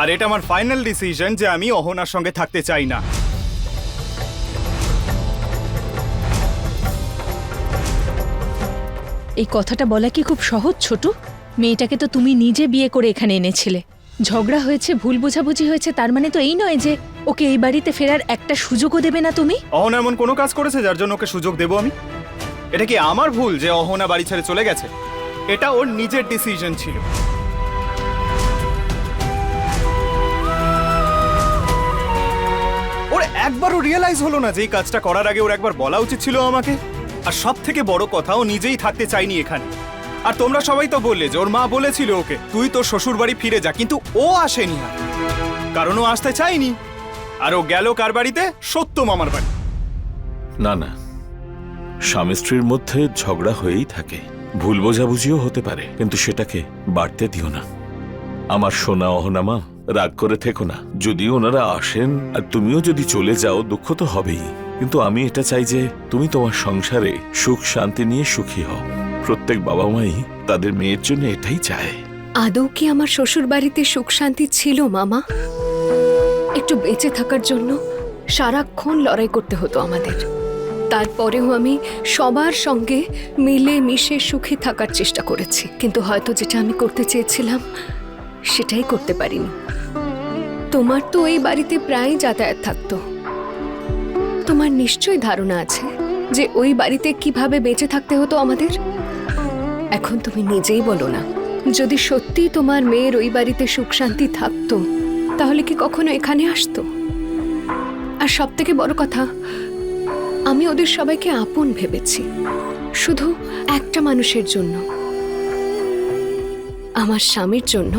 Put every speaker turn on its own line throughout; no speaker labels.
আর এটা আমার final decision যে আমি অহনার সঙ্গে থাকতে চাই না।
এই কথাটা বলা কি খুব সহজ ছোটু? মেয়েটাকে তো তুমি নিজে বিয়ে করে এখানে এনেছিলে। ঝগড়া হয়েছে, ভুল বোঝাবুঝি হয়েছে, তার মানে তো এই নয় যে ওকে এই বাড়িতে ফেরার একটা সুযোগও দেবে না তুমি।
অহনা এমন কোনো কাজ করেছে যার জন্য ওকে সুযোগ দেবো আমি? এটা কি আমার ভুল যে অহনা বাড়ি ছেড়ে চলে গেছে? এটা ওর নিজের ডিসিশন ছিল। ওর একবারও রিয়েলাইজ হলো না যে এই কাজটা করার আগে ওর একবার বলা উচিত ছিল আমাকে। আর সব থেকে বড় কথা, ও নিজেই থাকতে চাইনি এখানে। আর তোমরা সবাই তো বললে যে ওর মা বলেছিল ওকে তুই তোর শ্বশুর বাড়ি ফিরে যা, কিন্তু ও আসেনি। আর কারণ ও আসতে চাইনি। আর ও গেল কার বাড়িতে? সত্য মামার বাড়ি।
না না, স্বামী স্ত্রীর মধ্যে ঝগড়া হয়েই থাকে, ভুল বোঝাবুঝিও হতে পারে, কিন্তু সেটাকে বাড়তে দিও না। আমার সোনা অহনা মা, রাগ করে থেকো না। যদি ওনারা আসেন আর তুমিও যদি চলে যাও, দুঃখ তো হবেই, কিন্তু আমি এটা চাই যে তুমি তোমার সংসারে সুখ শান্তি নিয়ে সুখী হও। প্রত্যেক বাবা মাই তাদের মেয়ের জন্য এটাই চায়।
আদৌ কি আমার শ্বশুর বাড়িতে সুখ শান্তি ছিল মামা? একটু বেঁচে থাকার জন্য সারাক্ষণ লড়াই করতে হতো আমাদের। তারপরেও আমি সবার সঙ্গে মিলে মিশে সুখী থাকার চেষ্টা করেছি, কিন্তু হয়তো যেটা আমি করতে চেয়েছিলাম সেটাই করতে পারিনি। তোমার তো এই বাড়িতে প্রায় যাতায়াত থাকতো। তোমার নিশ্চয়ই ধারণা আছে যে ওই বাড়িতে কিভাবে বেঁচে থাকতে হতো আমাদের। এখন তুমি নিজেই বলো না, যদি সত্যি তোমার মেয়ের ওই বাড়িতে সুখ শান্তি থাকতো তাহলে কি কখনো এখানে আসতো? আর সব থেকে বড় কথা, আমি ওদের সবাইকে আপন ভেবেছি শুধু একটা মানুষের জন্য, আমার স্বামীর জন্য।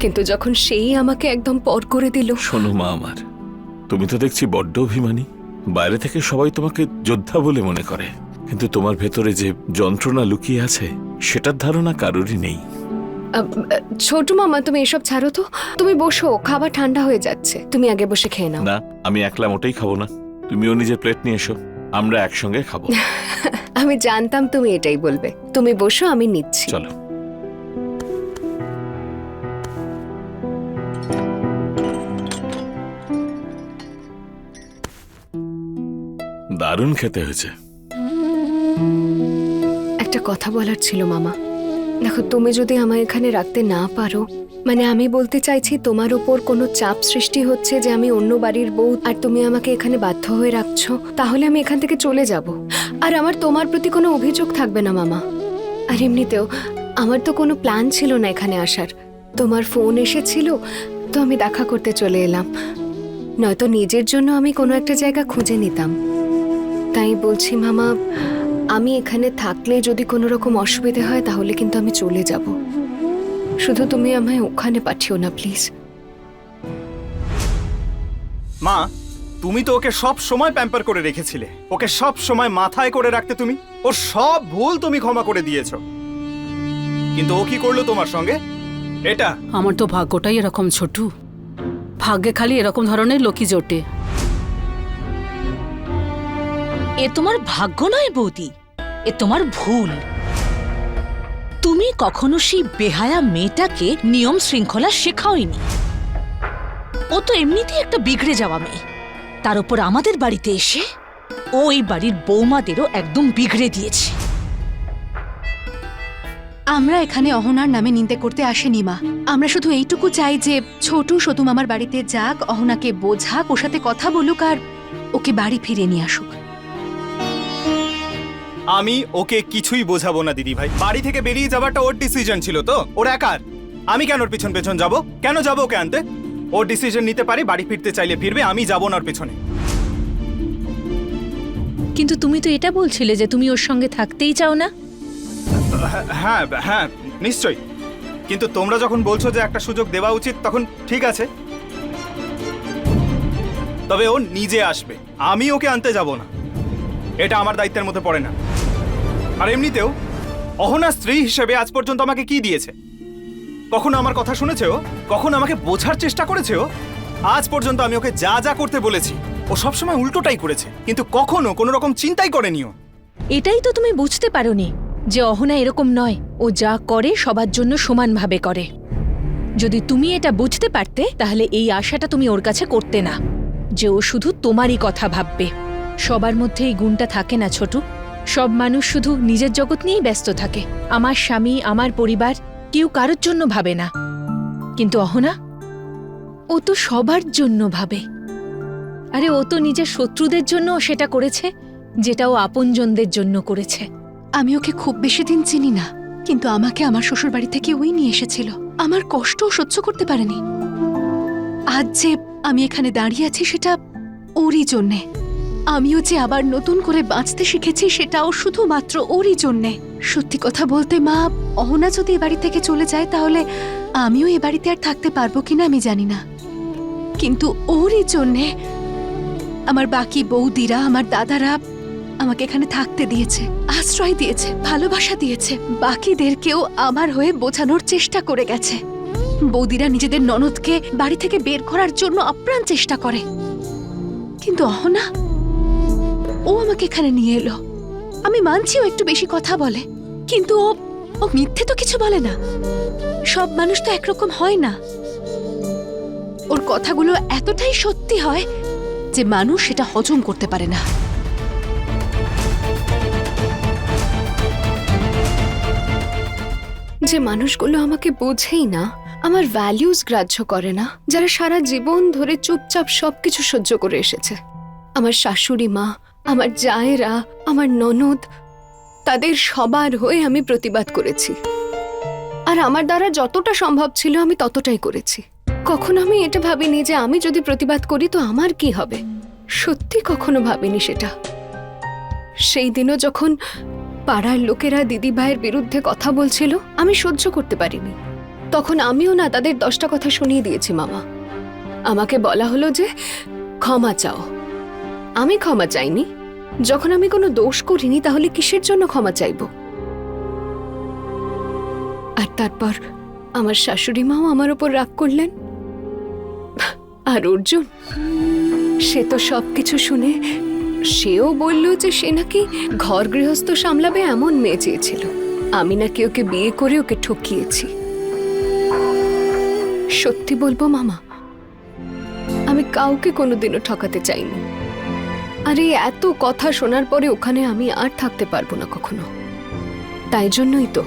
কিন্তু যখন সেই আমাকে একদম পর করে দিল।
শোনো মা আমার, তুমি তো দেখছি বড্ড অভিমানী। বাইরে থেকে সবাই তোমাকে যোদ্ধা বলে মনে করে, কিন্তু তোমার ভেতরে যে যন্ত্রণা লুকিয়ে আছে সেটার ধারণা কারোরই নেই।
ছোট মামা, তুমি এসব ছাড়ো তো। তুমি বসো, খাবার ঠান্ডা হয়ে যাচ্ছে, তুমি আগে বসে খেয়ে নাও।
না, আমি একলা মোটেই খাবো না। তুমিও নিজের প্লেট নিয়ে এসো, আমরা একসঙ্গে খাবো।
আমি জানতাম তুমি এটাই বলবে। তুমি বসো, আমি নিচ্ছি।
চলো। দারুণ খেতে হয়েছে।
একটা কথা বলার ছিল মামা। দেখো, তুমি যদি আমায় এখানে রাখতে না পারো, মানে আমি বলতে চাইছি তোমার উপর কোনো চাপ সৃষ্টি হচ্ছে যে আমি অন্য বাড়ির বউ আর তুমি আমাকে এখানে বাধ্য হয়ে রাখছো, তাহলে আমি এখান থেকে চলে যাব। আর আমার তোমার প্রতি কোনো অভিযোগ থাকবে না মামা। আর এমনিতেও আমার তো কোনো প্ল্যান ছিল না এখানে আসার। তোমার ফোন এসেছিল তো আমি দেখা করতে চলে এলাম, নয়তো নিজের জন্য আমি কোনো একটা জায়গা খুঁজে নিতাম। তাই বলছি মামা, আমি এখানে থাকলে যদি কোনো রকম অসুবিধা হয় তাহলে কিন্তু আমি চলে যাব। শুধু তুমি আমায় ওখানে পাঠিও না প্লিজ।
মা, তুমি তো ওকে সব সময় প্যাম্পার করে রেখেছিলে, ওকে সব সময় মাথায় করে রাখতে তুমি। ওর সব ভুল তুমি ক্ষমা করে দিয়েছো, কিন্তু ও কি করলো তোমার সঙ্গে? এটা
আমার তো ভাগ্যটাই এরকম ছোটু। ভাগ্যে খালি এরকম ধরনের লোকই জোটে।
এ তোমার ভাগ্য নয় বৌদি, এ তোমার ভুল। তুমি কখনো সেই বেহায়া মেয়েটাকে নিয়ম শৃঙ্খলা শেখাওনি। ও তো এমনিতেই একটা বিগড়ে যাওয়া মেয়ে, তার উপর আমাদের বাড়িতে এসে ও এই বাড়ির বৌমাদেরও একদম বিগড়ে দিয়েছে।
আমরা এখানে অহনার নামে নিন্দে করতে আসেনি মা। আমরা শুধু এইটুকু চাই যে ছোটু সতু মামার বাড়িতে যাক, অহনাকে বোঝাক, ওর সাথে কথা বলুক আর ওকে বাড়ি ফিরে নিয়ে আসুক।
আমি ওকে কিছুই বোঝাবো না দিদি ভাই। বাড়ি থেকে বেরিয়ে যাওয়াটা ওর ডিসিশন ছিল, তো ওর একার। আমি কেন ওর পিছন পেছন যাব? কেন যাবো ওকে আনতে? ওর ডিসিশন নিতে পারে, বাড়ি ফিরতে চাইলে ফিরবে, আমি যাবো না ওর পেছনে।
কিন্তু তুমি তো এটা বলছিলে যে তুমি ওর সঙ্গে থাকতেই চাও না।
হ্যাঁ হ্যাঁ, নিশ্চয়ই। কিন্তু তোমরা যখন বলছো যে একটা সুযোগ দেওয়া উচিত, তখন ঠিক আছে। তবে ও নিজে আসবে, আমি ওকে আনতে যাব না। এটা আমার দায়িত্বের মধ্যে পড়ে না। আর এমনিতেও অহনা স্ত্রী হিসেবে আজ পর্যন্ত আমাকে কি দিয়েছে? কখনো আমার কথা শুনেছে ও? কখনো আমাকে বোঝার চেষ্টা করেছে ও? আজ পর্যন্ত আমি ওকে যা যা করতে বলেছি ও সবসময় উল্টোটাই করেছে, কিন্তু কখনো কোনো রকম চিন্তাই করেনি ও।
এটাই তো তুমি বুঝতে পারোনি যে অহনা এরকম নয়। ও যা করে সবার জন্য সমানভাবে করে। যদি তুমি এটা বুঝতে পারতে তাহলে এই আশাটা তুমি ওর কাছে করতে না যে ও শুধু তোমারই কথা ভাববে। সবার মধ্যে এই গুণটা থাকে না ছোটু। সব মানুষ শুধু নিজের জগৎ নিয়েই ব্যস্ত থাকে। আমার স্বামী, আমার পরিবার, কেউ কারোর জন্য ভাবে না। কিন্তু অহনা, ও তো সবার জন্য ভাবে। আরে ও তো নিজের শত্রুদের জন্য সেটা করেছে, যেটা ও আপনজনদের জন্য করেছে।
আমি ওকে খুব বেশি দিন চিনি না, কিন্তু আমাকে আমার শ্বশুর বাড়ি থেকে ওই নিয়ে এসেছিল। আমার কষ্টও সহ্য করতে পারেনি। আজ যে আমি এখানে দাঁড়িয়ে আছি সেটা ওরই জন্যে। আমিও যে আবার নতুন করে বাঁচতে শিখেছি সেটাও শুধুমাত্র ওরই জন্যে। সত্যি কথা বলতে মা, অহনা যদি এ বাড়ি থেকে চলে যায় তাহলে আমিও এ বাড়িতে আর থাকতে পারবো কিনা আমি জানি না, কিন্তু ওরই জন্যে আমার বাকি বৌদিরা, আমার দাদারা আমাকে এখানে থাকতে দিয়েছে, আশ্রয় দিয়েছে, ভালোবাসা দিয়েছে। বাকিদেরকেও আমার হয়ে বোঝানোর চেষ্টা করে গেছে। বৌদিরা নিজেদের ননদকে বাড়ি থেকে বের করার জন্য আপ্রাণ চেষ্টা করে, কিন্তু অহনা, ও আমাকে এখানে নিয়ে এলো। আমি মানছি ও একটু বেশি কথা বলে, কিন্তু ও মিথ্যে তো কিছু বলে না। সব মানুষ তো একরকম হয় না। ওর কথাগুলো এতটাই সত্যি হয় যে মানুষ সেটা হজম করতে পারে না।
যে মানুষগুলো আমাকে বোঝেই না, আমার ভ্যালিউজ গ্রাহ্য করে না, যারা সারা জীবন ধরে চুপচাপ সবকিছু সহ্য করে এসেছে, আমার শাশুড়ি মা, আমার জায়েরা, আমার ননদ, তাদের সবার হয়ে আমি প্রতিবাদ করেছি। আর আমার দ্বারা যতটা সম্ভব ছিল আমি ততটাই করেছি। কখনো আমি এটা ভাবিনি যে আমি যদি প্রতিবাদ করি তো আমার কি হবে। সত্যি কখনো ভাবিনি সেটা। সেই দিনও যখন পাড়ার লোকেরা দিদি ভাইয়ের বিরুদ্ধে কথা বলছিল, আমি সহ্য করতে পারিনি। তখন আমিও না তাদের 10টা কথা শুনিয়ে দিয়েছি মামা। আমাকে বলা হলো যে ক্ষমা চাও। আমি ক্ষমা চাইনি। যখন আমি কোনো দোষ করিনি তাহলে কিসের জন্য ক্ষমা চাইব? আর তারপর আমার শাশুড়ি মাও আমার উপর রাগ করলেন। আর অর্জুন, সে তো সবকিছু শুনে সেও বলল যে সে নাকি ঘর গৃহস্থ সামলাবে এমন মেয়ে চেয়েছিল। আমি নাকি ওকে বিয়ে করে ওকে ঠকিয়েছি। সত্যি বলবো মামা, আমি কাউকে কোনোদিনও ঠকাতে চাইনি। আর এই এত কথা শোনার পরে ওখানে আমি আর থাকতে পারবো না কখনো। তাই জন্যই তো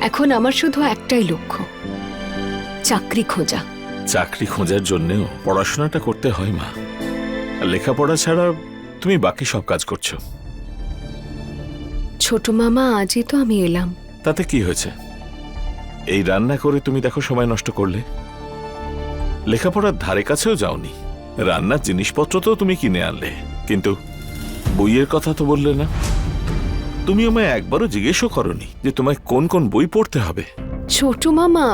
এখন আমার শুধু একটাই লক্ষ্য, চাকরি খোঁজা।
চাকরি খোঁজার জন্যেও পড়াশোনাটা করতে হয় মা। আর লেখাপড়া ছাড়া তুমি বাকি সব কাজ করছো।
ছোট মামা, আজই তো আমি এলাম।
তাতে কি হয়েছে? এই রান্না করে তুমি দেখো সময় নষ্ট করলে। লেখাপড়ার ধারে কাছেও যাওনি। রান্নার জিনিসপত্র তো তুমি কিনে আনলে, কিন্তু বইয়ের কথা তো বললে না। তুমি আমায় একবারও জিজ্ঞেসও করনি যে তোমায় কোন কোন বই পড়তে হবে।
ছোট মামা,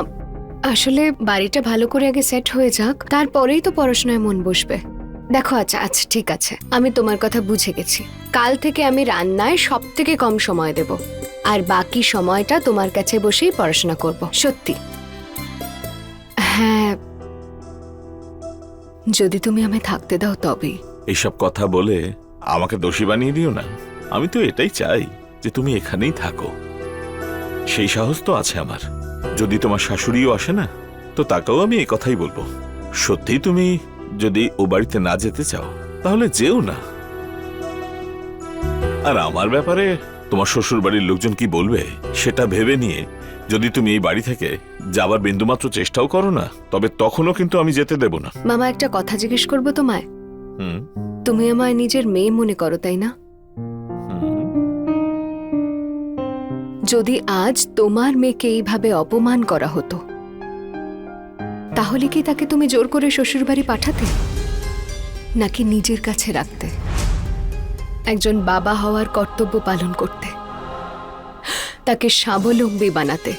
আসলে বাড়িটা ভালো করে আগে সেট হয়ে যাক, তারপরেই তো পড়াশোনায় মন বসবে। দেখো, আচ্ছা আচ্ছা ঠিক আছে, আমি তোমার কথা বুঝে গেছি। কাল থেকে আমি রান্নায় সবথেকে কম সময় দেব, আর বাকি সময়টা তোমার কাছে বসেই পড়াশোনা করব। সত্যি? হ্যাঁ, যদি তুমি আমায় থাকতে দাও তবেই।
এইসব কথা বলে আমাকে দোষী বানিয়ে দিও না। আমি তো এটাই চাই যে তুমি এখানেই থাকো। সেই সাহস তো আছে আমার। যদি তোমার শাশুড়িও আসে না, তো তাকেও আমি এই কথাই বলবো। সত্যি তুমি যদি ও বাড়িতে না যেতে চাও তাহলে যেও না। আর আমার ব্যাপারে তোমার শ্বশুর বাড়ির লোকজন কি বলবে সেটা ভেবে নিয়ে যদি তুমি এই বাড়ি থেকে যাবার বিন্দুমাত্র চেষ্টাও করো না, তবে তখনও কিন্তু আমি যেতে দেব না।
মামা, একটা কথা জিজ্ঞেস করবো তোমায়?
হুম।
তুমি আমায় নিজের মেয়ে মনে করো, তাই না? যদি আজ তোমার মেয়েকে এইভাবে অপমান করা হতো, তাহলে কি তাকে তুমি জোর করে শ্বশুরবাড়ি পাঠাতে, নাকি নিজের কাছে রাখতে, একজন বাবা হওয়ার কর্তব্য পালন করতে, তাকে স্বাবলম্বী বানাতে?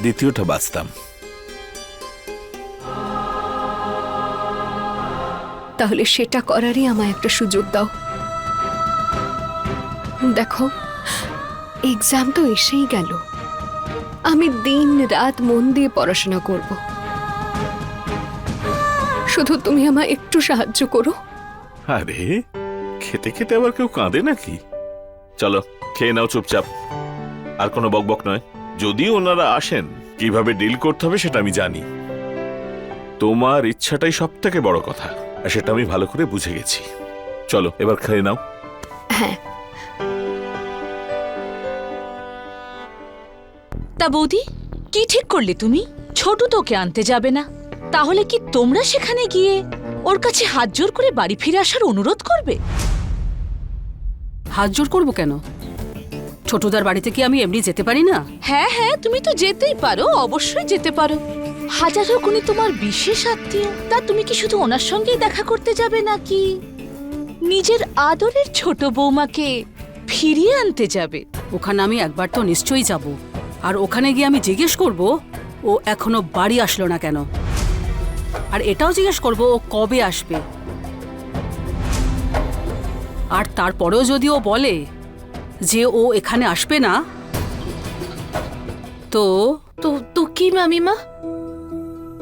দ্বিতীয়টা বাঁচতাম।
তাহলে সেটা করারই আমায় একটা সুযোগ দাও। দেখো, এক্সাম তো এসেই গেল। আমি দিন রাত মন দিয়ে পড়াশোনা করব। শুধু তুমি আমায় একটু সাহায্য করো।
আরে, খেতে খেতে আবার কেউ কাঁদে নাকি? চলো খেয়ে নাও চুপচাপ। আর কোনো বকবক নয়। যদি ওনারা আসেন কিভাবে ডিল করতে হবে সেটা আমি জানি। তোমার ইচ্ছাটাই সব থেকে বড় কথা, আর সেটা আমি ভালো করে বুঝে গেছি। চলো এবার খেয়ে নাও।
হ্যাঁ,
তা বৌদি, কি ঠিক করলে তুমি? ছোটু তোকে আনতে যাবে না, তাহলে কি তোমরা সেখানে গিয়ে ওর কাছে হাত জোর করে বাড়ি ফিরে আসার অনুরোধ করবে?
হাত জোর করবো কেন? ছোটদার বাড়িতে কি আমি এমনি যেতে পারি না?
হ্যাঁ হ্যাঁ, তুমি তো যেতেই পারো, অবশ্যই যেতে পারো। হাজার হোক উনি তোমার বিশেষ আত্মীয়, তা তুমি কি শুধু ওনার সঙ্গেই দেখা করতে যাবে নাকি নিজের আদরের ছোট বৌমাকে ফিরিয়ে আনতে যাবে?
ওখানে আমি একবার তো নিশ্চয়ই যাব, আর ওখানে গিয়ে আমি জিজ্ঞেস করব ও এখনো বাড়ি আসলো না কেন, আর এটাও জিজ্ঞেস করব ও কবে আসবে। আর তারপরেও যদি ও বলে যে ও এখানে আসবে না, তো
তো তো কি মামিমা,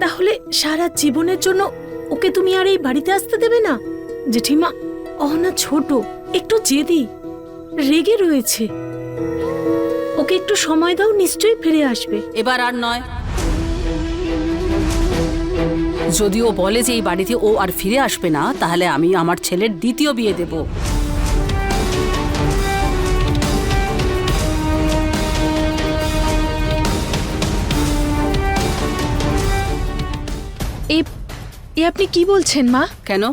তাহলে সারা জীবনের জন্য ওকে তুমি আর এই বাড়িতে আসতে দেবে না? জেঠিমা, অহনা ছোট, একটু জেদি, রেগে রয়েছে, ওকে একটু সময় দাও, নিশ্চয়ই ফিরে আসবে।
এবার আর নয়। যদি ও বলে যে এই বাড়িতে ও আর ফিরে আসবে না, তাহলে আমি আমার ছেলের দ্বিতীয় বিয়ে দেব।
এ আপনি কি বলছেন মা?
কেন,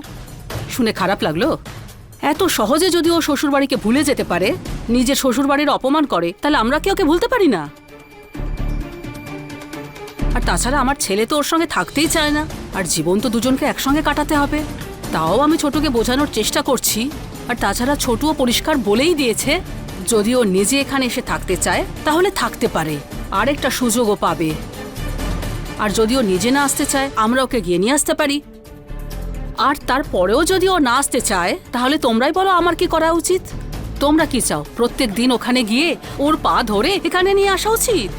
শুনে খারাপ লাগলো? এত সহজে যদি ও শ্বশুরবাড়িকে ভুলে যেতে পারে, নিজের শ্বশুরবাড়ির অপমান করে, তাহলে আমরা কি ওকে ভুলতে পারি না? আর তাছাড়া আমার ছেলে তো ওর সঙ্গে থাকতেই চায় না, আর জীবন তো দুজনকে একসঙ্গে কাটাতে হবে। তাও আমি ছোটকে বোঝানোর চেষ্টা করছি। আর তাছাড়া ছোটুও পরিষ্কার বলেই দিয়েছে, যদি ও নিজে এখানে এসে থাকতে চায় তাহলে থাকতে পারে, আরেকটা সুযোগও পাবে। আর যদি ও নিজে না আসতে চায়, আমরা ওকে গিয়ে নিয়ে আসতে পারি। আর তারপরেও যদি ও না আসতে চায়, তাহলে তোমরাই বলো আমার কি করা উচিত। তোমরা কি চাও, প্রত্যেক দিন ওখানে গিয়ে ওর পা ধরে এখানে নিয়ে আসা উচিত?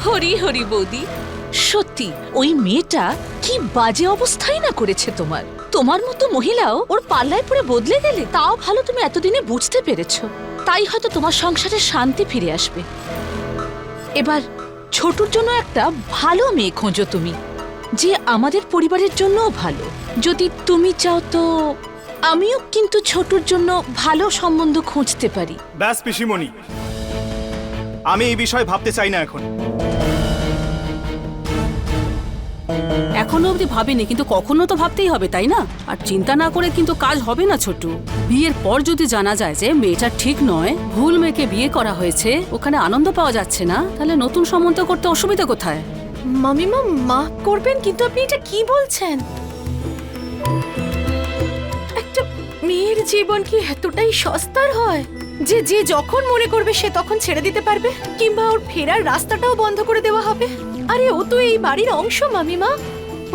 হরি হরি বৌদি, সত্যি ওই মেয়েটা কি বাজে অবস্থাই না করেছে তোমার। তোমার মতো মহিলাও ওর পাল্লায় পড়ে বদলে গেলে, তাও ভালো তুমি এতদিনে বুঝতে পেরেছো। তাই হয়তো তোমার সংসারে শান্তি ফিরে আসবে। এবার ছোটুর জন্য একটা ভালো মেয়ে খোঁজো তুমি, যে আমাদের পরিবারের জন্যও ভালো। যদি তুমি চাও তো আমিও কিন্তু ছোটুর জন্য ভালো সম্বন্ধ খুঁজতে পারি।
ব্যাস পিসিমণি, আমি এই বিষয়ে ভাবতে চাই না এখন।
এখনো অবধি ভাবিনি, কিন্তু কখনো তো ভাবতেই হবে, তাই না? আর চিন্তা না করে কিন্তু কাজ হবে না ছোটু। বিয়ের পর যদি জানা যায় যে মেয়েটা ঠিক নয়, ভুল মেয়েকে বিয়ে করা হয়েছে, ওখানে আনন্দ পাওয়া যাচ্ছে না, তাহলে নতুন সম্বন্ধ করতে অসুবিধা কোথায়?
মামিমা, মাফ করবেন, কিন্তু আপনি এটা কি বলছেন? একটা মেয়ের জীবন কি এতটাই সস্তার হয় যে যে যখন মনে করবে সে তখন ছেড়ে দিতে পারবে, কিংবা ওর ফেরার রাস্তাটাও বন্ধ করে দেওয়া হবে? আরে ও তো এই বাড়ির অংশ মামিমা,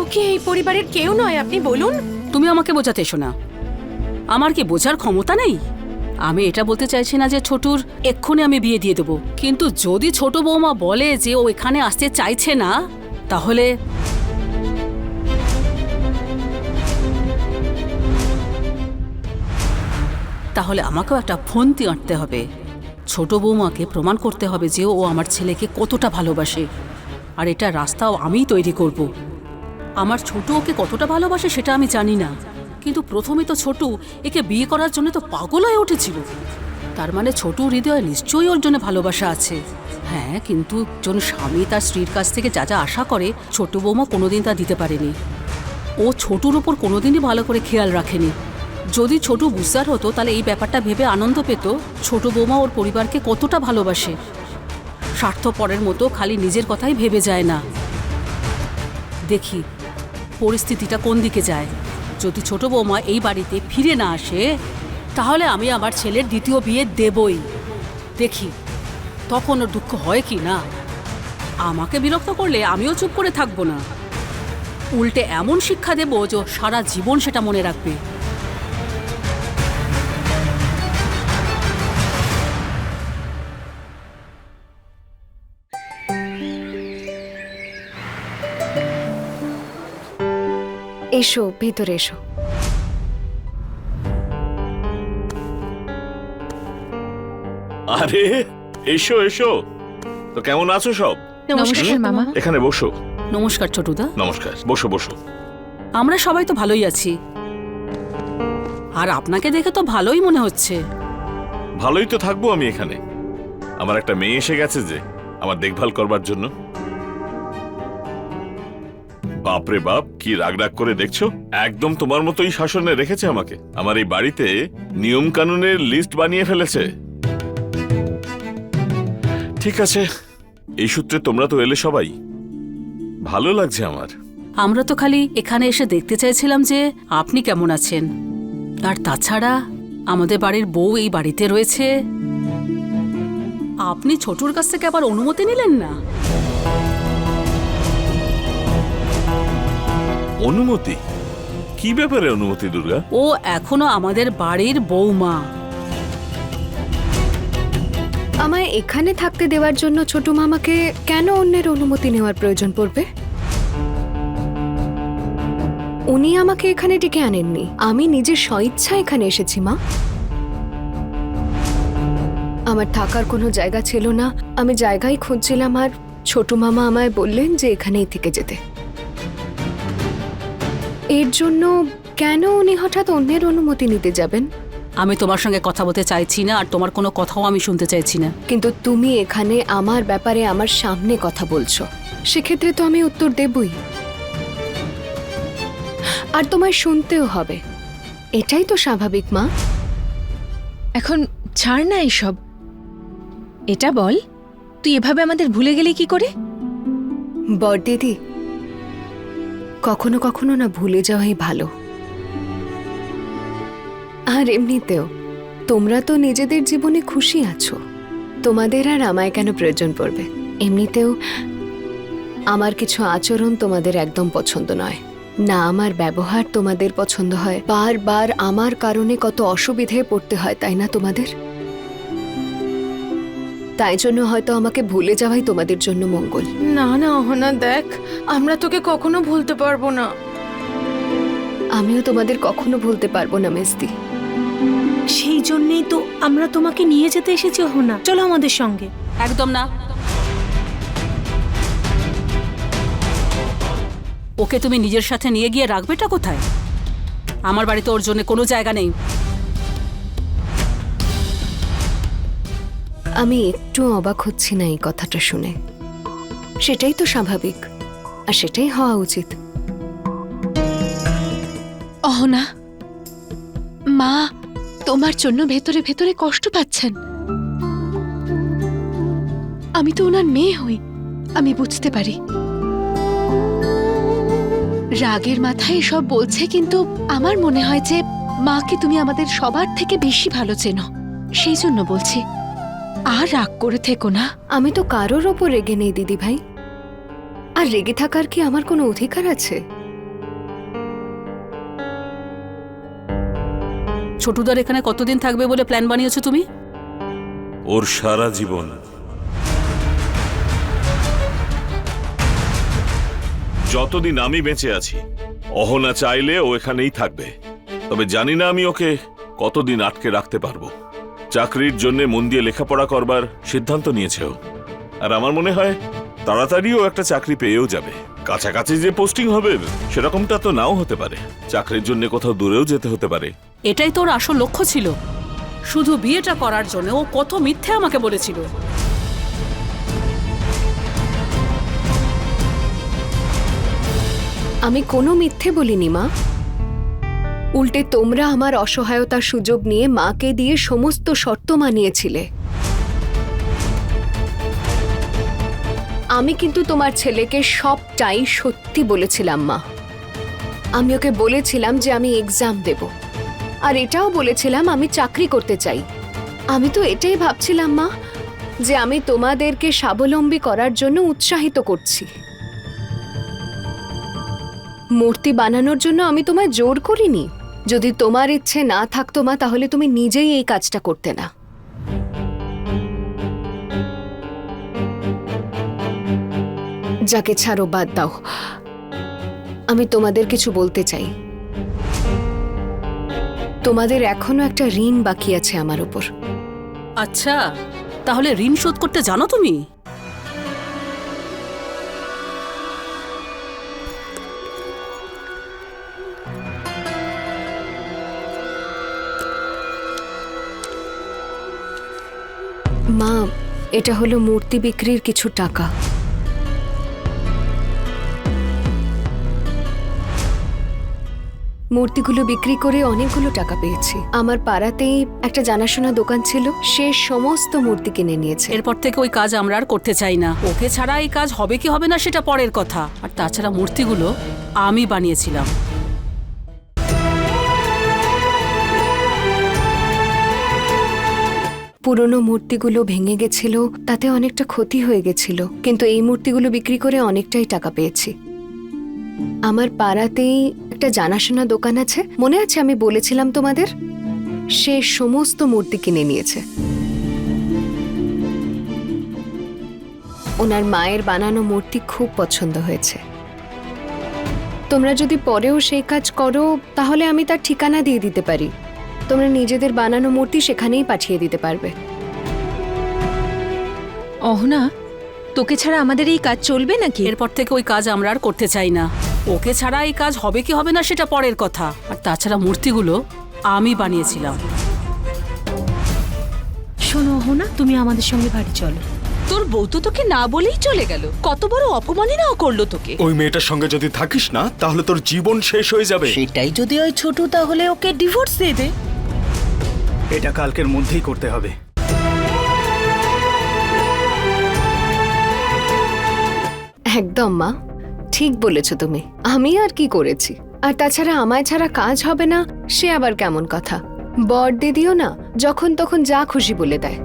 ওকে এই পরিবারের কেউ নয়, আপনি বলুন।
তুমি আমাকে বোঝাতে এসো না, আমার কি বোঝার ক্ষমতা নেই? আমি এটা বলতে চাইছি না যে ছোটুর এক্ষুনি আমি বিয়ে দিয়ে দেবো, কিন্তু যদি ছোট বৌমা বলে যে ও এখানে আসতে চাইছে না, তাহলে আমাকেও একটা ফন্তি আঁটতে হবে। ছোট বৌমাকে প্রমাণ করতে হবে যে ও আমার ছেলেকে কতটা ভালোবাসে, আর এটা রাস্তাও আমিই তৈরি করব। আমার ছোট ওকে কতটা ভালোবাসে সেটা আমি জানি না, কিন্তু প্রথমে তো ছোট একে বিয়ে করার জন্য তো পাগল হয়ে উঠেছিল। তার মানে ছোট হৃদয়ে নিশ্চয়ই ওর জন্য ভালোবাসা আছে। হ্যাঁ, কিন্তু একজন স্বামী তার স্ত্রীর কাছ থেকে যা যা আশা করে, ছোট বৌমা কোনোদিন তা দিতে পারেনি। ও ছোটুর ওপর কোনোদিনই ভালো করে খেয়াল রাখেনি। যদি ছোট বুঝদার হতো, তাহলে এই ব্যাপারটা ভেবে আনন্দ পেত ছোট বৌমা ওর পরিবারকে কতটা ভালোবাসে। স্বার্থপরের মতো খালি নিজের কথাই ভেবে যায় না। দেখি পরিস্থিতিটা কোন দিকে যায়। যদি ছোট বৌমা এই বাড়িতে ফিরে না আসে, তাহলে আমি আমার ছেলের দ্বিতীয় বিয়ে দেবই। দেখি তখন ওর দুঃখ হয় কি না। আমাকে বিরক্ত করলে আমিও চুপ করে থাকবো না, উল্টে এমন শিক্ষা দেবো যে সারা জীবন সেটা মনে রাখবে।
এসো, ভেতরে এসো।
আরে এসো এসো, তো কেমন আছো সব?
নমস্কার মামা।
এখানে বসো।
নমস্কার ছোটুদা।
নমস্কার, বসো বসো।
আমরা সবাই তো ভালোই আছি, আর আপনাকে দেখে তো ভালোই মনে হচ্ছে।
ভালোই তো থাকবো আমি এখানে। আমার একটা মেয়ে এসে গেছে যে আমার দেখভাল করবার জন্য। বাপরে বাপ, কি রাগ রাগ করে দেখছো! একদম তোমার মতোই শাসনে রেখেছে আমাকে। আমার এই বাড়িতে নিয়ম কানুনের লিস্ট বানিয়ে ফেলেছে। ঠিক আছে, এই সূত্রে তোমরা তো এলে সবাই, ভালো লাগছে আমার।
আমরা তো খালি এখানে এসে দেখতে চাইছিলাম যে আপনি কেমন আছেন। আর তাছাড়া আমাদের বাড়ির বউ এই বাড়িতে রয়েছে, আপনি ছোটুর কাছ থেকে আবার অনুমতি নিলেন না?
অনুমতি? কি ব্যাপারে অনুমতি দুর্গা?
ও এখনো আমাদের বাড়ির বউমা।
আমায় এখানে থাকতে দেওয়ার জন্য ছোট মামাকে কেন অন্যের অনুমতি নেওয়ার প্রয়োজন পড়বে? উনি আমাকে এখানে ডেকে আনেননি, আমি নিজের স্বইচ্ছা এখানে এসেছি মা। আমার থাকার কোনো জায়গা ছিল না, আমি জায়গায় খুঁজছিলাম, আর ছোট মামা আমায় বললেন যে এখানেই থেকে যেতে। এর জন্য কেন উনি হঠাৎ অন্যের অনুমতি নিতে যাবেন?
আমি তোমার সঙ্গে কথা বলতে চাইছি না, আর তোমার কোনো কথাও আমি শুনতে চাইছি না।
কিন্তু তুমি এখানে আমার ব্যাপারে আমার সামনে কথা বলছো, সেক্ষেত্রে তো আমি উত্তর দেবই, আর তোমায় শুনতেও হবে। এটাই তো স্বাভাবিক মা।
এখন ছাড় না এসব। এটা বল, তুই এভাবে আমাদের ভুলে গেলি কি করে?
বড়দিদি, কখনো কখনো না ভুলে যাওয়াই ভালো। আর এমনিতেও তোমরা তো নিজেদের জীবনে খুশি আছো, তোমাদের আর আমায় কেন প্রয়োজন পড়বে? এমনিতেও আমার কিছু আচরণ তোমাদের একদম পছন্দ নয়, না আমার ব্যবহার তোমাদের পছন্দ হয়। বারবার আমার কারণে কত অসুবিধায় পড়তে হয়, তাই না তোমাদের? তাই জন্য হয়তো আমাকে ভুলে যাওয়াই তোমাদের জন্য মঙ্গল।
না না অহনা, দেখ, আমরা তোকে কখনো ভুলতে পারবো না।
আমিও তোমাদের কখনো ভুলতে পারবো না মেজদি।
সেই জন্যই তো আমরা তোমাকে নিয়ে যেতে এসেছি অহনা, চলো আমাদের সঙ্গে।
একদম না। ওকে তুমি নিজের সাথে নিয়ে গিয়ে রাখবেটা কোথায়? আমার বাড়িতে ওর জন্য কোনো জায়গা নেই।
আমি একটু অবাক হচ্ছি না এই কথাটা শুনে। সেটাই তো স্বাভাবিক, আর সেটাই হওয়া উচিত।
অহনা, মা তোমার জন্য ভেতরে ভেতরে কষ্ট পাচ্ছেন। আমি তো ওনার মেয়ে হই, আমি বুঝতে পারি। রাগের মাথায় সব বলছে, কিন্তু আমার মনে হয় যে মাকে তুমি আমাদের সবার থেকে বেশি ভালো চেনো, সেই জন্য বলছি। আর রাগ করে থেকো না।
আমি তো কারোর ওপর রেগে নেই দিদি ভাই, আর রেগে থাকার কি আমার কোনো অধিকার আছে?
ছোটুদার এখানে কতদিন থাকবে বলে প্ল্যান বানিয়েছো তুমি?
ওর সারা জীবন। যতদিন আমি বেঁচে আছি, অহনা চাইলে ও এখানেই থাকবে। তবে জানি না আমি ওকে কতদিন আটকে রাখতে পারবো। চাকরির জন্য মন দিয়ে লেখাপড়া করবার সিদ্ধান্ত নিয়েছে ও, আর আমার মনে হয় তাড়াতাড়িও একটা চাকরি পেয়েও যাবে। কাছাকাছি যে পোস্টিং হবে সেরকমটা তো নাও হতে পারে, চাকরির জন্য কোথাও দূরেও যেতে হতে পারে।
এটাই তোর আসল লক্ষ্য ছিল? শুধু বিয়েটা করার জন্য ও কত মিথ্যে আমাকে বলেছিল।
আমি কোনো মিথ্যে বলিনি মা, উল্টে তোমরা আমার অসহায়তার সুযোগ নিয়ে মাকে দিয়ে সমস্ত শর্ত মানিয়েছিলে। আমি কিন্তু তোমার ছেলেকে সবটাই সত্যি বলেছিলাম মা। আমি ওকে বলেছিলাম যে আমি এক্সাম দেব, আর এটাও বলেছিলাম আমি চাকরি করতে চাই। আমি তো এটাই ভাবছিলাম মা, যে আমি তোমাদেরকে স্বাবলম্বী করার জন্য উৎসাহিত করছি। মূর্তি বানানোর জন্য আমি তোমায় জোর করিনি। যদি তোমার ইচ্ছে না থাকতো মা, তাহলে তুমি নিজেই এই কাজটা করতে না। যাকে ছাড়ো, বাদ দাও। আমি তোমাদের কিছু বলতে চাই। তোমাদের এখনো একটা ঋণ বাকি আছে আমার উপর।
আচ্ছা, তাহলে ঋণ শোধ করতে জানো তুমি?
মা, এটা হলো মূর্তি বিক্রির কিছু টাকা। মূর্তিগুলো বিক্রি করে অনেকগুলো টাকা পেয়েছি। আমার পাড়াতেই একটা জানাশোনা দোকান ছিল, সে সমস্ত মূর্তি কিনে নিয়েছে।
এরপর থেকে ওই কাজ আমরা আর করতে চাই না। ওকে ছাড়া এই কাজ হবে কি হবে না সেটা পরের কথা। আর তাছাড়া মূর্তিগুলো আমি বানিয়েছিলাম।
পুরনো মূর্তিগুলো ভেঙে গেছিল, তাতে অনেকটা ক্ষতি হয়ে গেছিল, কিন্তু এই মূর্তিগুলো বিক্রি করে অনেকটাই টাকা পেয়েছি। আমার পাড়াতেই একটা জানাশোনা দোকান আছে, মনে আছে আমি বলেছিলাম তোমাদের, সে সমস্ত মূর্তি কিনে নিয়েছে। ওনার মায়ের বানানো মূর্তি খুব পছন্দ হয়েছে। তোমরা যদি পরেও সেই কাজ করো তাহলে আমি তার ঠিকানা দিয়ে দিতে পারি, তোমরা নিজেদের বানানো মূর্তি সেখানেই পাঠিয়ে দিতে পারবে।
অহনা, তোকে ছাড়া আমাদের এই কাজ চলবে নাকি?
এরপর থেকে ওই কাজ আমরা আর করতে চাই না। ওকে ছাড়া এই কাজ হবে কি হবে না সেটা পরের কথা। আর তাছাড়া মূর্তিগুলো আমি বানিয়েছিলাম।
শোনো অহনা, তুমি আমাদের সঙ্গে বাড়ি চলো।
তোর বউ তো তোকে না বলেই চলে গেল। কত বড় অপমাননাও করলো তোকে।
ওই মেয়েটার সঙ্গে যদি থাকিস না তাহলে তোর জীবন শেষ হয়ে যাবে।
সেটাই যদি ওই ছোট, তাহলে ওকে ডিভোর্স দিয়ে দে।
এটা কালকের মধ্যেই করতে হবে।
একদম মা, ঠিক বলেছ তুমি। আমি আর কি করেছি? আর তাছাড়া আমায় ছাড়া কাজ হবে না সে আবার কেমন কথা? বর দিদিও না যখন তখন যা খুশি বলে দেয়।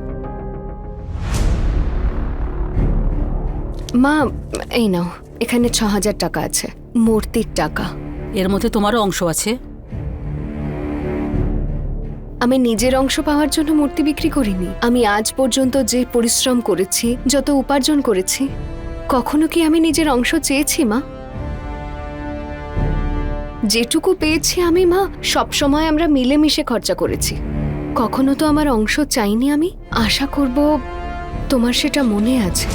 মা, এই নাও, এখানে ৬,০০০ টাকা আছে, মূর্তির টাকা।
এর মধ্যে তোমারও অংশ আছে।
আমি নিজের অংশ পাওয়ার জন্য মূর্তি বিক্রি করিনি। আমি আজ পর্যন্ত যে পরিশ্রম করেছি, যত উপার্জন করেছি, কখনো কি আমি নিজের অংশ চেয়েছি মা? যেটুকু পেয়েছি আমি মা, সবসময় আমরা মিলেমিশে খরচা করেছি। কখনো তো আমার অংশ চাইনি আমি। আশা করব তোমার সেটা মনে আছে।